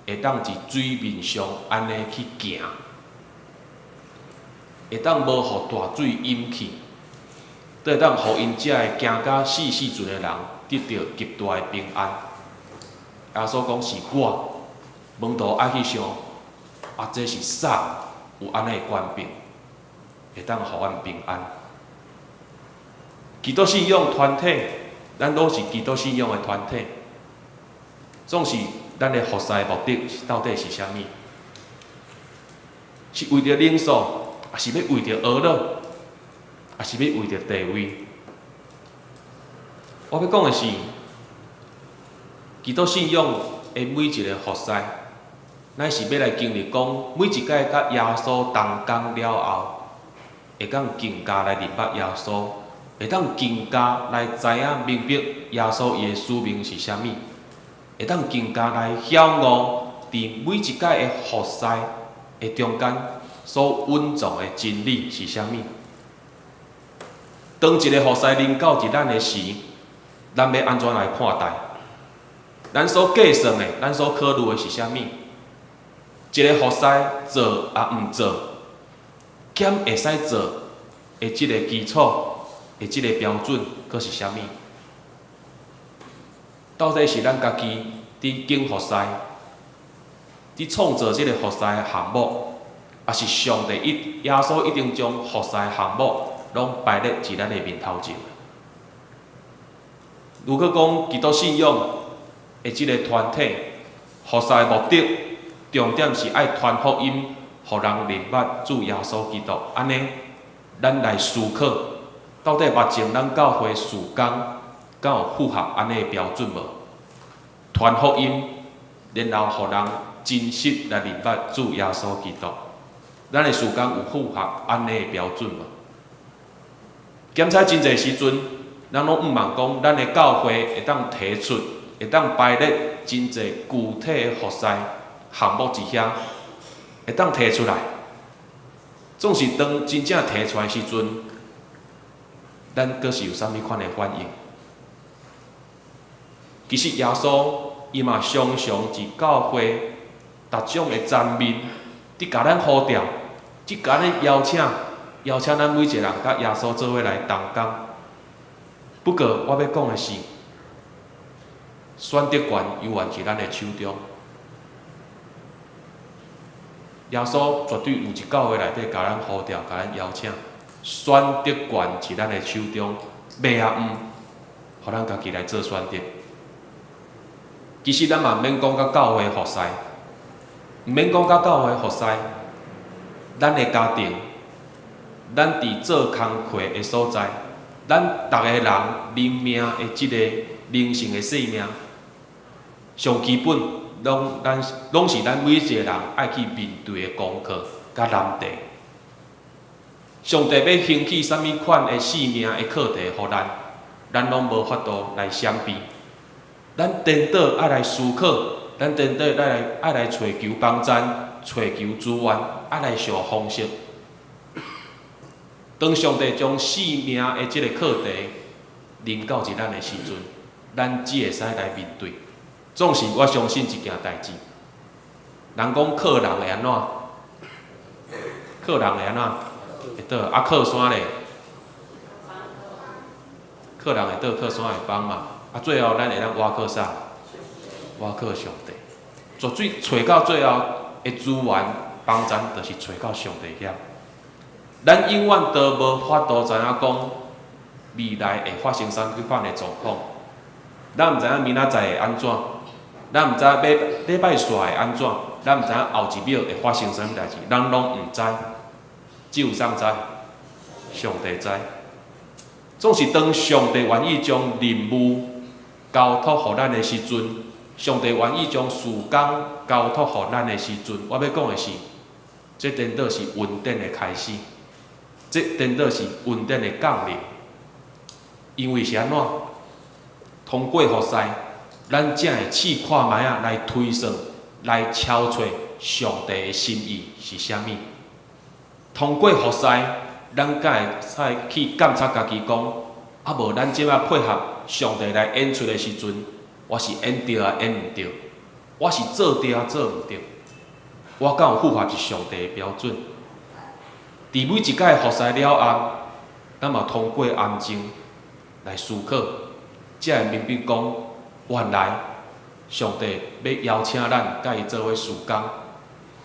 S2: 会当伫水面上安尼去行，会当无互大水淹去，会当互因遮个行到死阵的人得到极大的平安。耶稣讲是我，门徒爱去想，这是啥有安尼的官兵，会当互阮平安。基督信仰团体，咱都是基督信仰的团体，总是咱的服侍的目的到底是啥物？是为着领受，还是要为着娱乐，还是要为着地位？我要讲的是。基督信仰的每一个服侍，乃是要来经历讲，每一届甲耶稣同工了后，会当更加来明白耶稣，会当更加来知影明白耶稣伊的使命是啥物，会当更加来晓悟伫每一届的服侍的中间所蕴藏的真理是啥物。当一个服侍临到伫咱的时，咱要安怎来看待？咱所计算的，咱所考虑的是啥物？一个服侍做毋做，兼会使做的即个基础的即个标准，佫是啥物？到底是咱家己伫经服侍，伫创造即个服侍的项目，还是上帝耶稣一定将服侍的项目拢摆咧伫咱的面头前？如果讲基督信仰，的即个团体服侍的目的，重点是爱传福音，互人明白主耶稣基督。安尼，咱来思考，到底目前咱教会事工，敢有符合安尼的标准无？传福音，然后互人真实来明白主耶稣基督。咱的事工有符合安尼的标准无？检查真侪时阵，咱拢毋茫讲，咱的教会会当提出。会当摆咧真侪具体的服侍项目一遐，会当提出来。总是当真正提出来时阵，咱佫是有啥物款的反应？其实耶稣伊嘛常常伫教会逐种的层面，伫甲咱呼召，伫甲咱邀请咱每一个人甲耶稣做伙来同工。不过我要讲的是。选择权犹原伫咱的手中。耶稣绝对有一教会内底，甲咱呼召，甲咱邀请，选择权是咱的手中，要也毋，互咱家己来做选择。其实咱嘛毋免讲甲教会服侍，毋免讲甲教会服侍，咱的家庭，咱伫做工课的所在，咱逐个人灵命的即个灵性的生命，上基本拢是咱每一个人爱去面对的功课甲难题。上帝要兴起啥物款的生命的课题，互咱拢无法度来闪避。咱颠倒爱来思考，咱颠倒爱来找求帮赞，找求资源，爱来想方式。当上帝将生命的即个课题临到伫咱的时阵，咱只会使来面对。总是我相信一件代志，人讲靠人会安怎？靠人会安怎？会倒啊？靠山咧？靠人会倒，靠山会帮嘛？啊，最后咱会当挖靠啥？挖靠上帝。绝对找到最后的资源帮咱，就是找到上帝遐。咱永远都无法度知影讲未来会发生啥物款的状况，咱毋知影明仔载会安怎，咱毋知礼拜煞会安怎，咱毋知影后一秒会发生啥物代志，咱拢毋知，只有谁知？上帝知。总是当上帝愿意将任务交托互咱的时阵，上帝愿意将事工交托互咱的时阵，我要讲的是，这颠倒是稳定的开始。这颠倒是稳定的降临，因为是安怎？通过服侍，咱才会试看卖啊来推算、来敲找上帝的心意是啥物。通过服侍，咱才会使去检测家己讲，啊无咱即摆配合上帝来演出的时阵，我是演对啊演毋对，我是做对啊做毋对，我敢有符合是上帝的标准？伫每一届服侍了后，咱嘛通过安静来思考，才会明白讲，原来上帝要邀请咱甲伊做伙事工，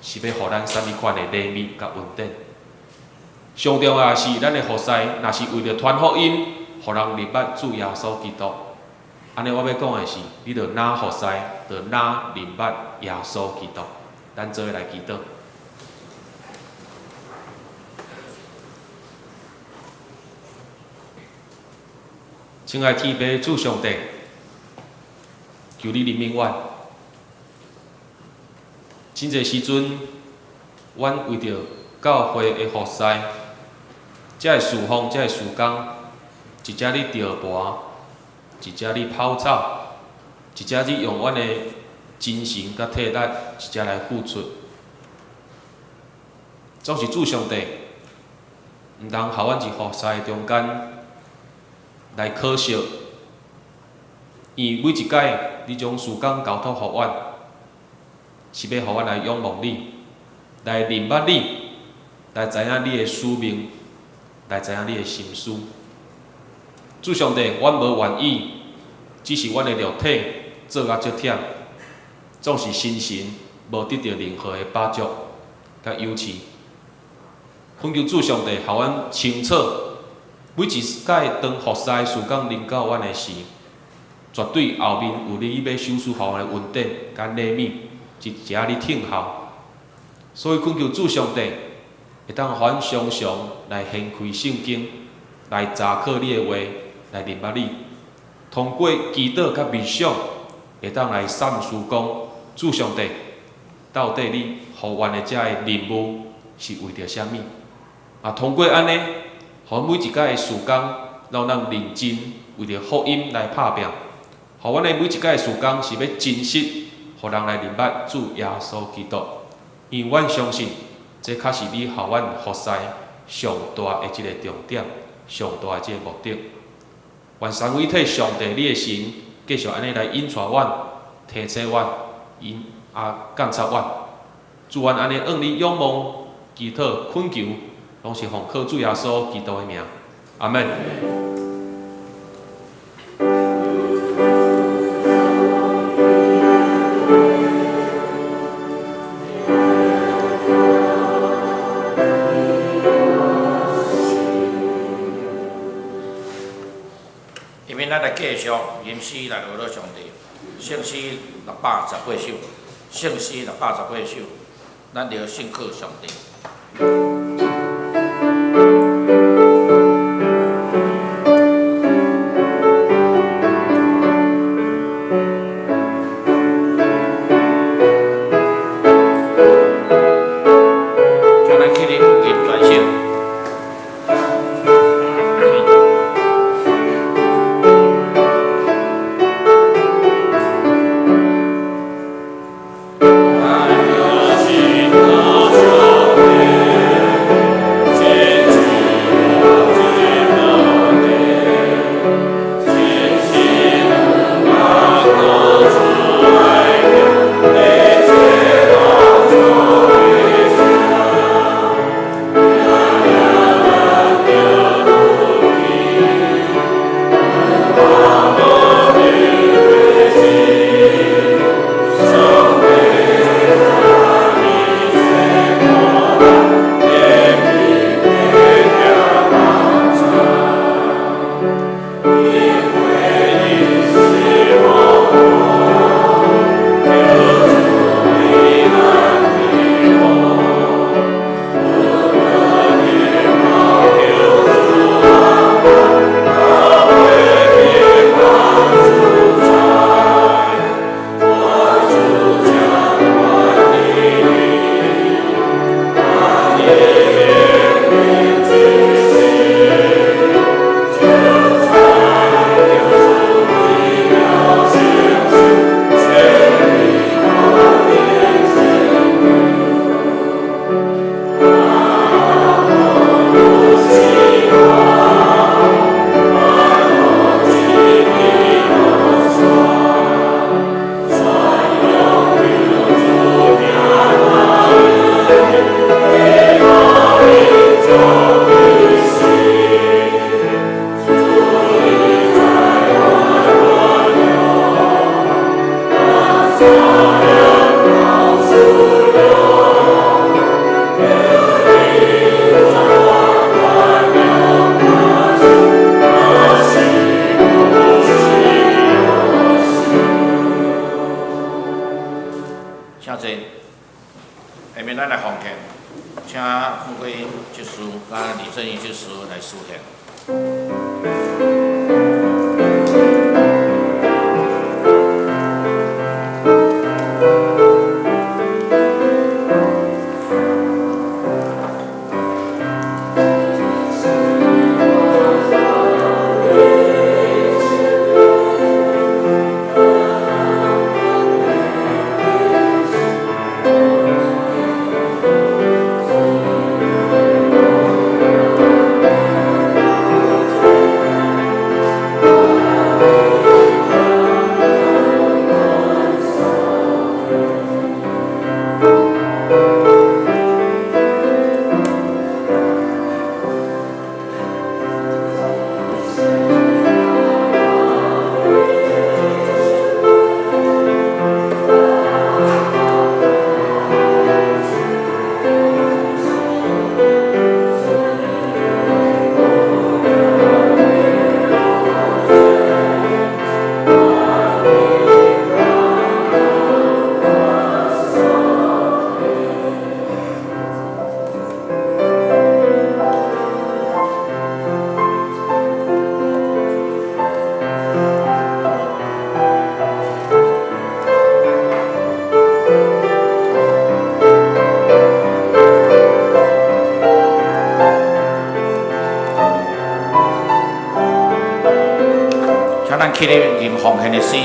S2: 是要互咱啥物款的礼物甲稳定。上重要是咱的服侍，若是为了传福音，互人认捌主耶稣基督。安尼我要讲的是，你着哪服侍，着哪认捌耶稣基督。咱做伙来祈祷。亲爱天父主上帝，求你怜悯阮。真侪时阵，阮为着教会的服侍，才会侍奉，才会事工，一只哩钓盘，一只哩跑草，一只哩用阮的精神甲体力，一只来付出。总是主上帝，毋通互阮伫服侍的中间来可惜，因每一届你将事工交托互阮，是要互阮来仰望你，来认捌你，来知影你的使命，来知影你的心思。主上帝，阮无愿意，只是阮的肉体做甲足忝，总是心神无得到任何的把助甲优赐。恳求主上帝，互阮清楚。每一届当服侍事工临到阮的时，绝对后面有你要手术互阮的稳定甲礼物，一只你听候。所以恳求主上帝，会当互阮常常来掀开圣经，来查考你的话，来认捌你。通过祈祷甲冥想，会当来审视讲，主上帝，到底你互阮的遮个任务是为着啥物？啊，通过安尼。互每一届的事工，让咱认真为着福音来拍拼。互阮的每一届的事工是要真实，互人来认捌主耶稣基督。因阮相信，这确实你互阮服侍上大的一个重点，上大的一个目的。愿三位体上帝你的神继续安尼来引带阮、提醒阮、监察阮。主愿安尼向你仰望、祈祷、恳求。拢是奉靠主耶稣基督的名，阿门。
S1: 续吟诗来学了上帝，圣诗618首，圣诗618首，咱就信靠上帝。下面咱来奉献，请富贵执事甲李正义执事来书献。咱起咧念奉献的诗。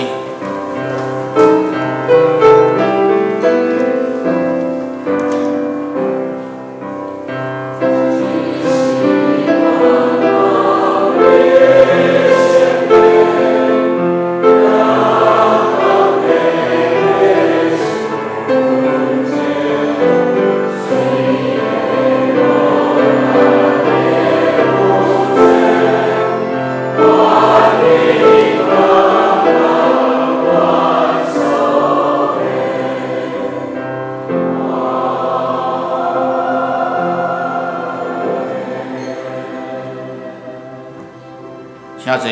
S1: 请坐。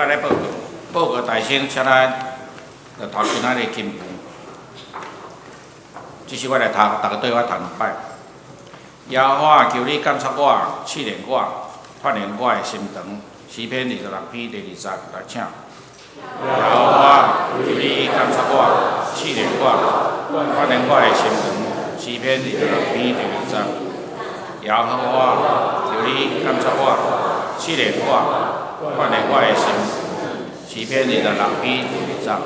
S1: 摆来报告，报告大声，请咱来读今仔日经文。这是我来读，大家对我读两摆。耶和华求你监察我，试炼我，发现我的心肠。诗篇26篇第20来请。耶和华求你监察我，试炼我，发现我的心肠。诗篇26篇第20。耶和华求你监察我，试炼我，发现我的心肠。诗篇26篇第20。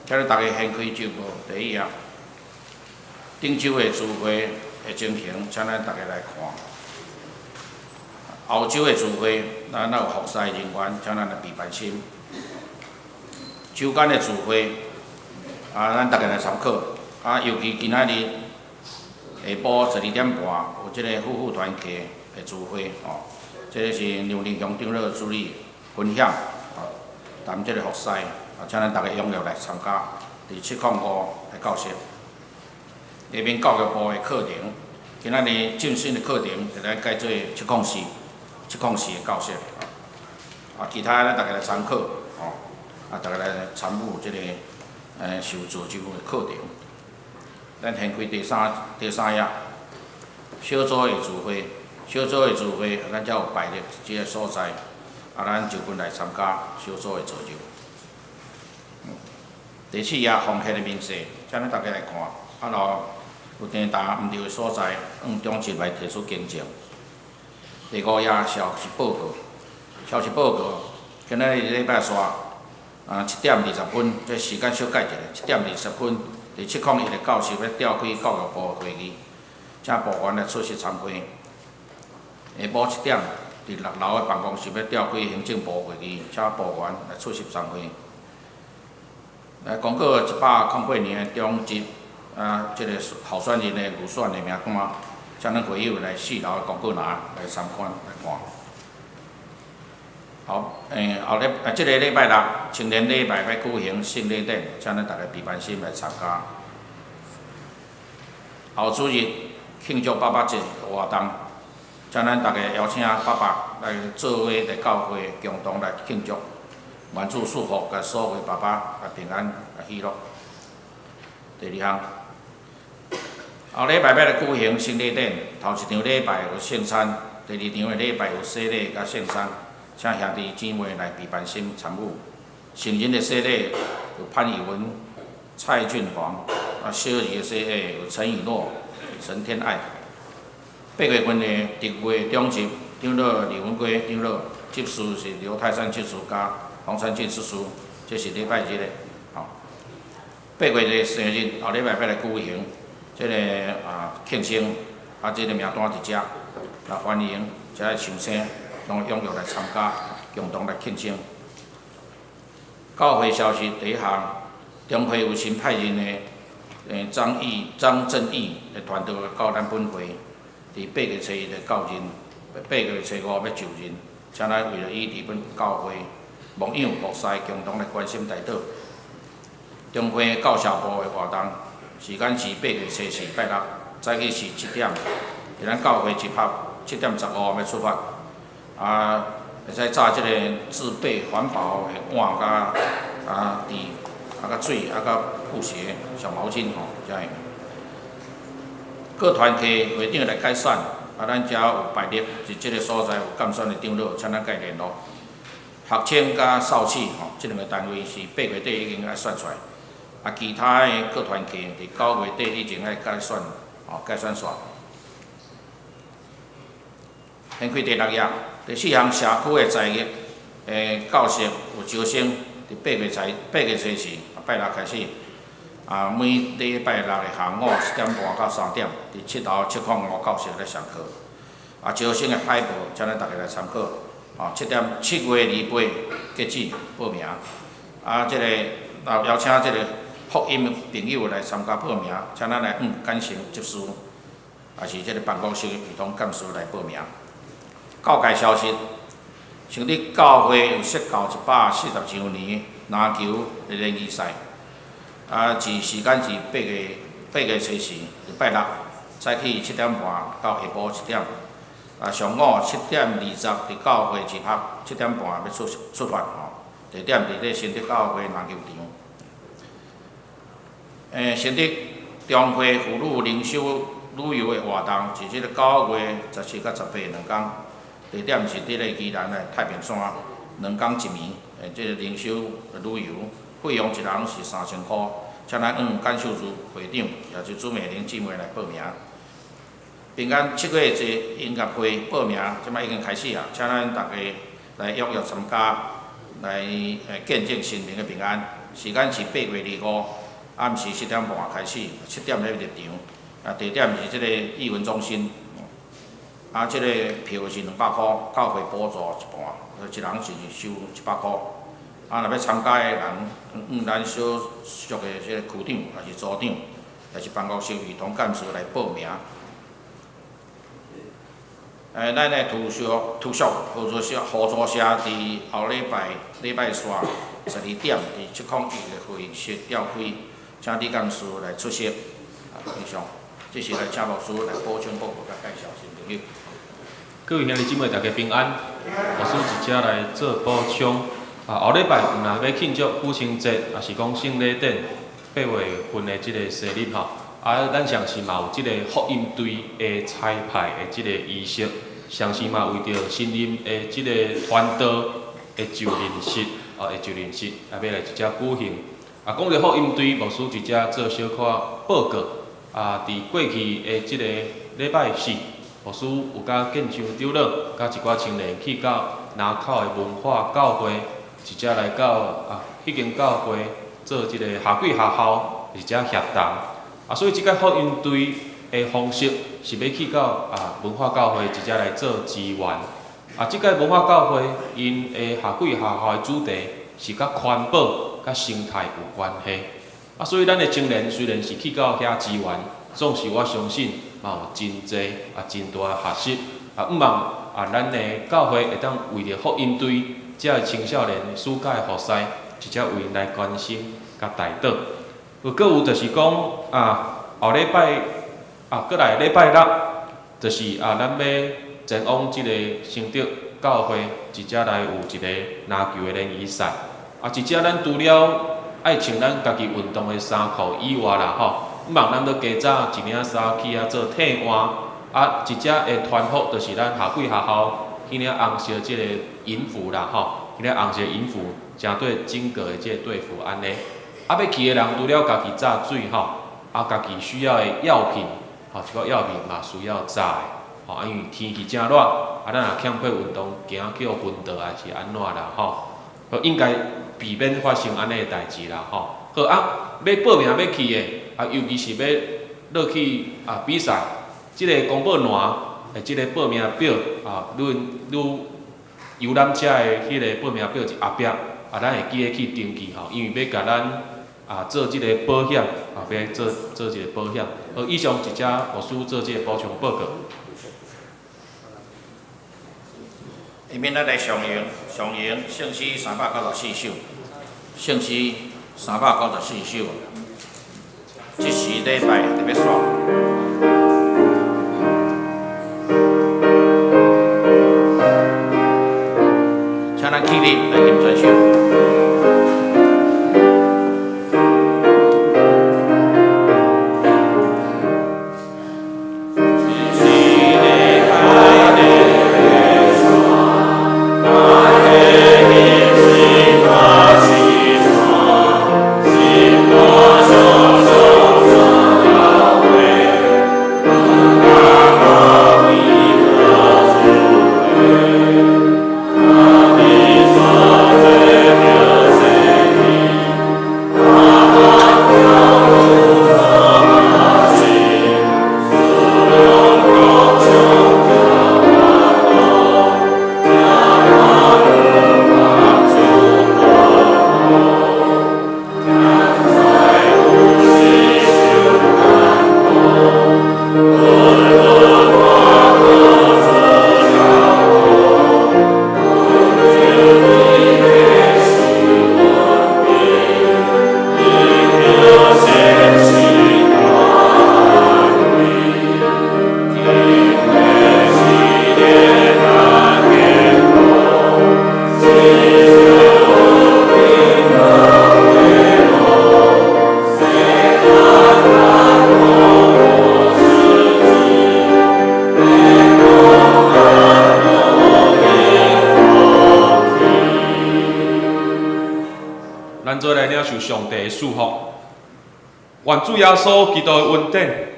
S1: 今日大家掀开旧报第1页。顶周的聚会的情形，请咱大家来看。后周的聚会，咱有服侍人员，请咱来备办心。周间的聚会，咱大家来参考。尤其今仔日下晡12点半有即个夫妇团契的聚会，这个是梁林乡长老主理分享，谈即个服侍，请咱大家踊跃来参加。第705的教室。下面教育部的课程，今仔日正式的课程就来改做704的教室，其他咱大家来参考，大家来参悟这个受造就的课程。咱掀开第三页，小组的聚会，咱才有排列这个所在，咱就近来参加小组的造就。第4页奉献的明细，请咱大家来看，有订达毋对的所在，向中心来提出更正。第5页消息报告，今仔日礼拜三7点20分，这时间小改一下，7点20分，第701个教室要召开教育部会议，请部员来出席参会。下晡7点，伫6楼的办公室要召开行政部会议，请部员来出席参会。来公告108年的中级。这个候选人的预选的名单，请咱会友来4楼的公告栏来参观来看。这个礼拜六青年礼拜要举行圣礼典，请咱大家备办心来参加。后主日庆祝爸爸节活动，请咱大家邀请爸爸来做伙来教会共同来庆祝，愿主祝福甲所有爸爸来平安来喜乐。第2项。后礼拜要来举行圣礼典，头1场礼拜有圣餐，第2场的礼拜有洗礼甲圣餐，请兄弟姊妹来备办心参悟。成人的洗礼有潘以文、蔡俊煌，小儿的洗礼有陈以诺、陈天爱。8月份的特会中级长老李文贵长老，执事是刘泰山执事甲黄山进执事，这是礼拜日的。8月的生日，后礼拜要来举行。这个庆生，这个名单伫遮，来欢迎遮个上生，拢踊跃来参加，共同来庆生。教会消息第1项，中会有新派任的张正义的团队到咱本会，伫8月初1的到任，8月初5要就任，请咱为了伊伫本教会牧养服侍，共同来关心代祷。中会教校部的活动。时间是8月初4拜六，早起是7点，伫咱教会集合7点15要出发。会使炸即个自备环保的碗甲箸，甲水，甲布鞋、小毛巾吼，遮个。各团体会长来改选，咱遮有排列是即个所在有监选的长老，请咱甲伊联络。学青甲少市吼，即2个单位是8月底已经爱选出来。其他的各团体伫9月底以前爱改选，改选煞。掀开第6页，第4项社区的在业教室有招生，伫8月初4拜六开始，每礼拜六的下午1点半到3点，伫7楼705教室来上课。招生的海报，请咱大家来参考。7月28截止报名。这个邀请这个。福音朋友来参加报名，请咱来感情执事，也是这个办公室的系统干事来报名。教界消息，成立教会有设教140周年篮球的联谊赛，时间是8月初4，礼拜六，早起7点半到下晡1点，上午7点20伫教会集合，7点半要出发吼。地点伫咧新竹教会篮球场。新竹中会妇女灵修旅游的活动是即个9月17到182天，地点是伫咧宜兰的太平山，2天1暝。即个灵修旅游费用一人是3000块，请咱感谢主会长也是朱美玲姊妹来报名。平安7月节音乐会报名，即摆已经开始啊，请咱大家来踊跃参加，来见证神明的平安。时间是8月25，暗时7点半开始，7点咧入场。啊，地点是即个艺文中心。啊，即个票是200块，教会补助一半，一人是收100块。啊，若要参加的人，咱小属的即个区长，还是组长，还是办公室与同干事来报名。咱的图书合作社伫后礼拜三12点伫701个会议室召开，请李干事来出席。以上，这是来请牧师来补充报告甲介绍新朋友。
S2: 各位兄弟姊妹，大家平安。牧师一只来做补充。后礼拜若要庆祝父亲节，也是讲圣礼典8月份的即个生日吼。咱上次嘛有即个福音队的彩排的即个仪式，上次嘛为着新任的即个传道的就任式，要来一只举行。讲到福音队，牧师一只做小可报告。伫过去的即个礼拜四，牧师有甲建商长老，甲一寡青年去到南口的文化教会，一只来到迄间教会做即个下季学校一只协同。所以即个福音队的方式是要去到文化教会一只来做支援。即个文化教会因的下季学校的主题是甲环保、甲生态有关系。所以咱的青年虽然是去到遐支援，总是我相信嘛有真侪真大的学习。毋望咱的教会会当为着福音队遮的青少年暑假的学师，直接为因来关心甲带导。搁有就是讲后礼拜搁来礼拜六，就是咱要前往即个新竹教会，一只来有一个篮球的联谊赛。一只咱除了爱穿咱家己运动的衫裤以外啦吼，毋望咱要加早一领衫去做替换。一只的团服就是咱下季学校迄领红色即个营服啦吼，迄领红色营服，针对整个的即个队服安尼。要去的人除了家己炸水吼，家己需要的药品，一个药品嘛需要炸的，因为天气正热，咱若欠配运动，惊叫昏倒还是安怎啦吼，应该避免发生安尼的代志啦吼。好要报名要去的，尤其是要落去比赛，即个公报栏的即个报名表如游览车的迄个报名表是后壁，咱会记得去登记吼，因为要甲咱做即个保险，要做一个保险。以上一只牧师做即个补充报告。
S1: 下面咱来上映圣诗394首，圣诗394首，这是礼拜特别选。请咱起立来吟全首。
S3: Amen.
S2: 咱做来领受上帝的祝福。愿主耶稣基督的恩典、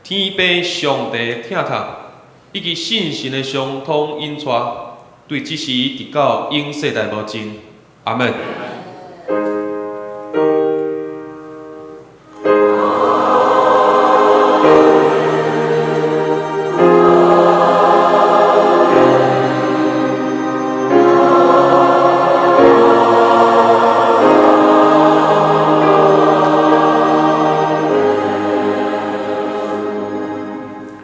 S2: 天父上帝的疼痛，以及信神的相通引带，对即时直到永世代无尽。阿门。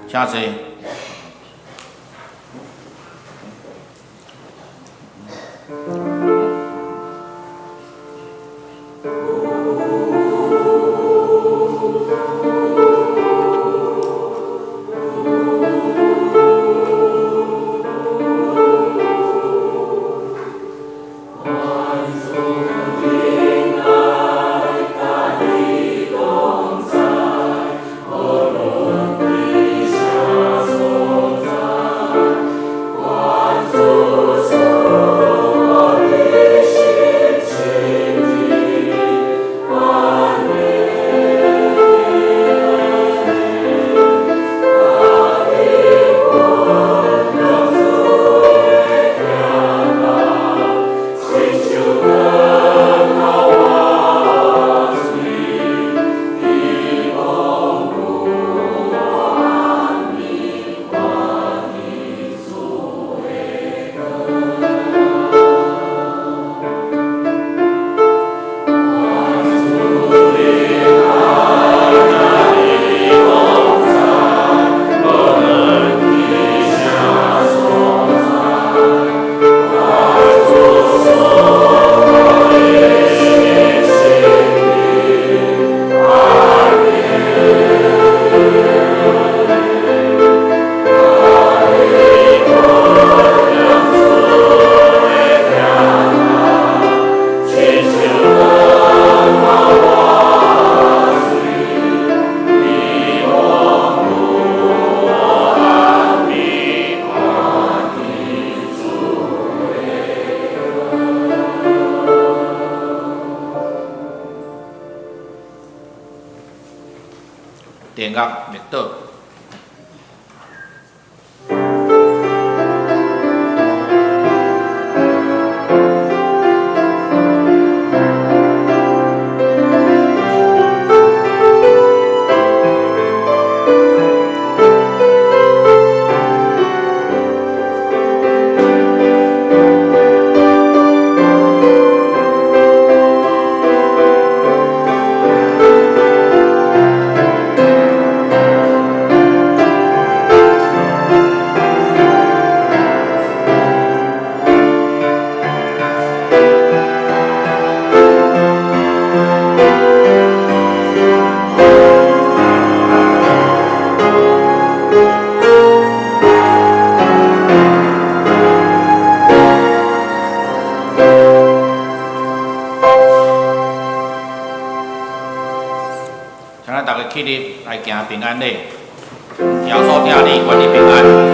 S1: 请坐。电乐灭倒。请咱大家起立来行平安礼，耶稣听你，愿你平安。